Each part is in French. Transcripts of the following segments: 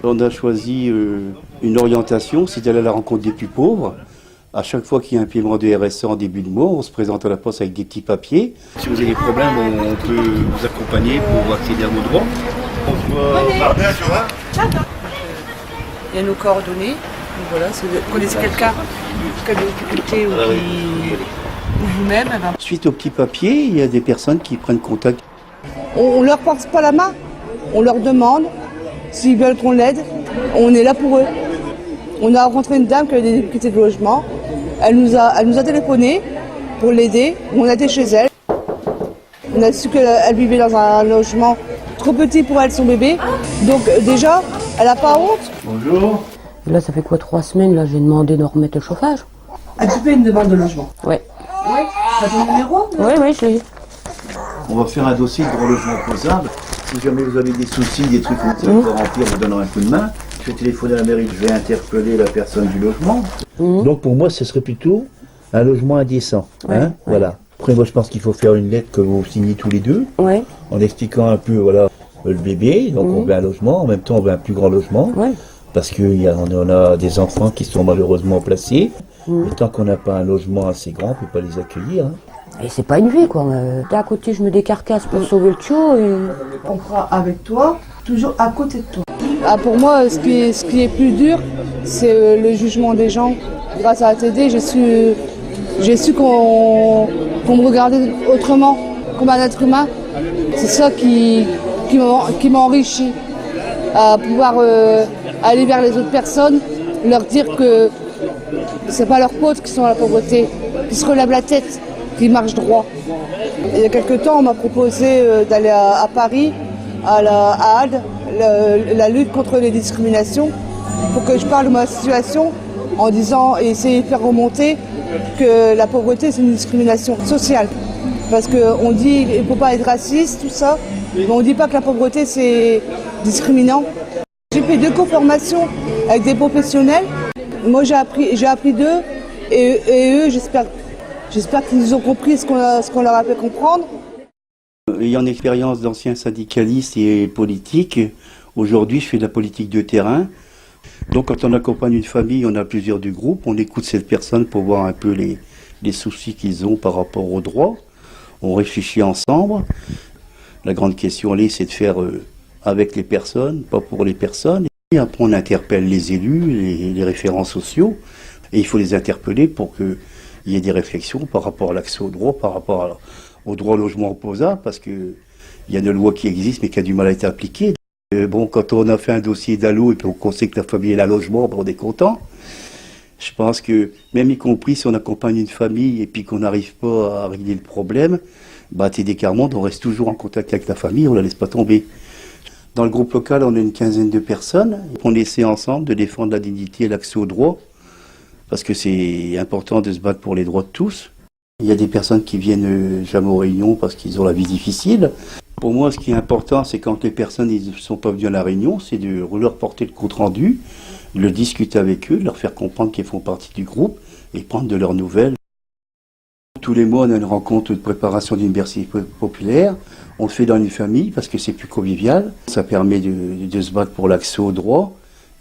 On a choisi une orientation, c'est d'aller à la rencontre des plus pauvres. À chaque fois qu'il y a un paiement de RSA en début de mois, on se présente à la poste avec des petits papiers. Si vous avez des problèmes, on peut vous accompagner pour accéder à vos droits. Il y a nos coordonnées. Donc voilà, si vous connaissez quelqu'un qui a des difficultés ou vous-même. Suite aux petits papiers, il y a des personnes qui prennent contact. On leur force pas la main, on leur demande s'ils veulent qu'on l'aide. On est là pour eux. On a rencontré une dame qui avait des difficultés de logement. Elle nous a téléphoné pour l'aider. On a été chez elle. On a su qu'elle vivait dans un logement trop petit pour elle, son bébé. Donc déjà, elle n'a pas honte. Bonjour. Là, ça fait quoi, 3 semaines, là, j'ai demandé de remettre le chauffage. As-tu fait une demande de logement? Ouais. Oui. T'as ton numéro? Oui, je l'ai. On va faire un dossier de droit logement opposable. Si jamais vous avez des soucis, des trucs comme ça, pour remplir, on vous donnera un coup de main. Je vais téléphoner à la mairie, je vais interpeller la personne du logement. Donc pour moi, ce serait plutôt un logement indécent. Hein, voilà. Après, moi, je pense qu'il faut faire une lettre que vous signez tous les deux, en expliquant un peu, voilà, le bébé. Donc on veut un logement, en même temps on veut un plus grand logement, parce qu'on a des enfants qui sont malheureusement placés. Et tant qu'on n'a pas un logement assez grand, on ne peut pas les accueillir. Hein. Et c'est pas une vie, quoi. D'un côté, je me décarcasse pour sauver le tuyau et... On fera avec toi, toujours à côté de toi. Ah, pour moi, ce qui est plus dur, c'est le jugement des gens. Grâce à ATD, j'ai su qu'on me regardait autrement, comme un être humain. C'est ça qui m'a enrichi, à pouvoir aller vers les autres personnes, leur dire que c'est pas leurs potes qui sont dans la pauvreté, qui se relèvent la tête, qui marchent droit. Il y a quelque temps, on m'a proposé d'aller à Paris, à ADE, la lutte contre les discriminations, pour que je parle de ma situation en disant et essayer de faire remonter que la pauvreté c'est une discrimination sociale. Parce qu'on dit qu'il ne faut pas être raciste, tout ça, mais on ne dit pas que la pauvreté c'est discriminant. J'ai fait 2 co-formations avec des professionnels. Moi j'ai appris d'eux et eux j'espère qu'ils ont compris ce qu'on leur a fait comprendre. Ayant une expérience d'ancien syndicaliste et politique, aujourd'hui je fais de la politique de terrain. Donc quand on accompagne une famille, on a plusieurs du groupe, on écoute cette personne pour voir un peu les soucis qu'ils ont par rapport aux droits. On réfléchit ensemble. La grande question, c'est de faire avec les personnes, pas pour les personnes. Et après on interpelle les élus, les référents sociaux, et il faut les interpeller pour qu'il y ait des réflexions par rapport à l'accès aux droits, par rapport au droit au logement opposable, parce qu'il y a une loi qui existe mais qui a du mal à être appliquée. Quand on a fait un dossier d'allo et puis qu'on sait que la famille est à logement, on est content. Je pense que, même y compris si on accompagne une famille et puis qu'on n'arrive pas à régler le problème, TD Carmonde, on reste toujours en contact avec la famille, on ne la laisse pas tomber. Dans le groupe local, on a une quinzaine de personnes. On essaie ensemble de défendre la dignité et l'accès aux droits, parce que c'est important de se battre pour les droits de tous. Il y a des personnes qui viennent jamais aux réunions parce qu'ils ont la vie difficile. Pour moi, ce qui est important, c'est quand les personnes ne sont pas venues à la réunion, c'est de leur porter le compte-rendu, de le discuter avec eux, de leur faire comprendre qu'ils font partie du groupe et prendre de leurs nouvelles. Tous les mois, on a une rencontre de préparation d'université populaire. On le fait dans une famille parce que c'est plus convivial. Ça permet de se battre pour l'accès aux droits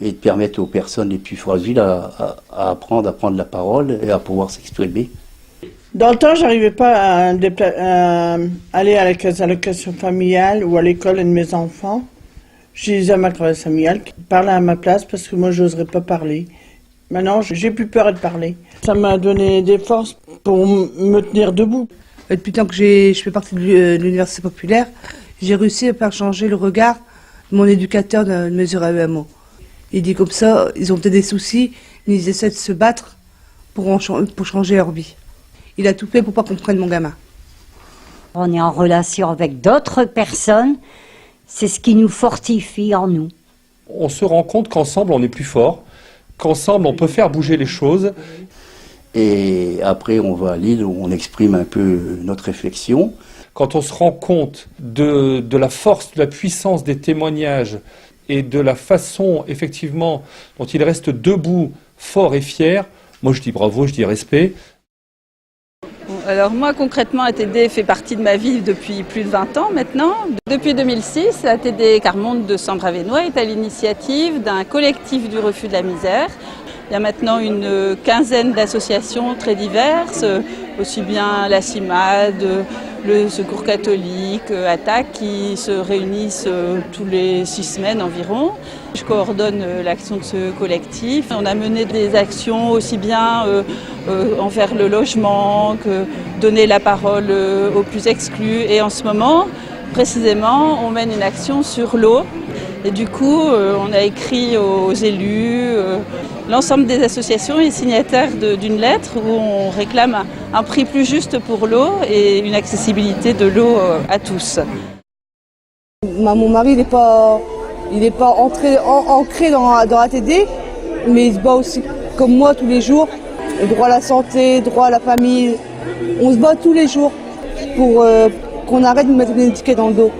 et de permettre aux personnes les plus fragiles à apprendre à prendre la parole et à pouvoir s'exprimer. Dans le temps, j'arrivais pas à aller à la caisse d'allocation familiale ou à l'école de mes enfants. Je disais à ma classe familiale qui parlait à ma place parce que moi, je n'oserais pas parler. Maintenant, j'ai plus peur de parler. Ça m'a donné des forces pour me tenir debout. Depuis le temps que je fais partie de l'université populaire, j'ai réussi à faire changer le regard de mon éducateur de mesure AEMO. Il dit comme ça, ils ont peut-être des soucis, mais ils essaient de se battre pour changer leur vie. Il a tout fait pour pas qu'on prenne mon gamin. On est en relation avec d'autres personnes, c'est ce qui nous fortifie en nous. On se rend compte qu'ensemble on est plus fort, qu'ensemble on peut faire bouger les choses. Et après on va à Lille où on exprime un peu notre réflexion. Quand on se rend compte de la force, de la puissance des témoignages et de la façon effectivement dont il reste debout, fort et fier, moi je dis bravo, je dis respect. Alors moi concrètement ATD fait partie de ma vie depuis plus de 20 ans maintenant. Depuis 2006, ATD Carmonde de Sambre-Avesnois est à l'initiative d'un collectif du refus de la misère. Il y a maintenant une quinzaine d'associations très diverses, aussi bien la CIMAD, le Secours catholique, ATTAC, qui se réunissent tous les 6 semaines environ. Je coordonne l'action de ce collectif. On a mené des actions aussi bien envers le logement que donner la parole aux plus exclus. Et en ce moment, précisément, on mène une action sur l'eau. Et du coup, on a écrit aux élus. L'ensemble des associations est signataire d'une lettre où on réclame un prix plus juste pour l'eau et une accessibilité de l'eau à tous. Mon mari, il n'est pas ancré dans ATD, mais il se bat aussi comme moi tous les jours. Le droit à la santé, le droit à la famille. On se bat tous les jours pour qu'on arrête de mettre des étiquettes dans le dos.